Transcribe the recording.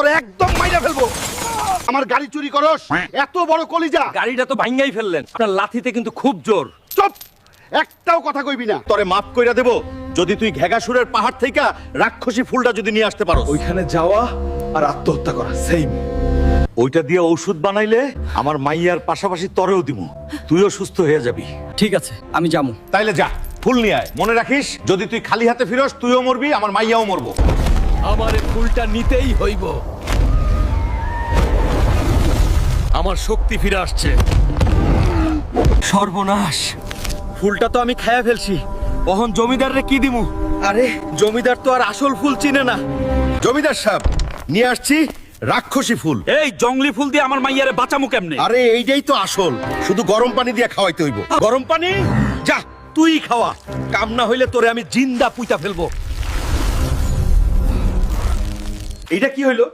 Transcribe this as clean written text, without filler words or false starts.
তোর একদম মাইরা ফেলবো। আমার গাড়ি চুরি করস, এত বড় কলিজা। গাড়িটা তো ভাঙ্গাই ফেললেন, আপনার লাথিতে কিন্তু খুব জোর। চুপ, একটাও কথা কইবি না। তোরে মাফ কইরা দেব যদি তুই ঘেঘাসুরের পাহাড় থেকে রাক্ষসী ফুলটা যদি নিয়ে আসতে পারো। ওইখানে যাওয়া আর আত্মহত্যা করা সেম। ওইটা দিয়ে ঔষধ বানাইলে আমার মাইয়ার পাশাপাশি তরেও দিমু, তুইও সুস্থ হয়ে যাবি। ঠিক আছে, আমি যাবো। তাইলে যা, ফুল নিয়ে আয়। মনে রাখিস, যদি তুই খালি হাতে ফিরস তুইও মরবি, আমার মাইয়াও মরবো। আমার এই ফুলটা নিতেই হইব। আমার শক্তি ফিরে আসছে। সর্বনাশ, ফুলটা তো আমি খায়া ফেলছি। কখন জমিদাররে কি দিমু? আরে জমিদার তো আর আসল ফুল চিনে না। জমিদার সাহেব, নিয়ে আসছি রাক্ষসী ফুল। এই জঙ্গলি ফুল দিয়ে আমার মাইয়ারে বাঁচামু কেমনে? আরে এইটাই তো আসল, শুধু গরম পানি দিয়ে খাওয়াইতে হইব। গরম পানি? যা তুই খাওয়া, কাম না হইলে তোরে আমি জিন্দা পুইতা ফেলবো। এইটা কি হইলো?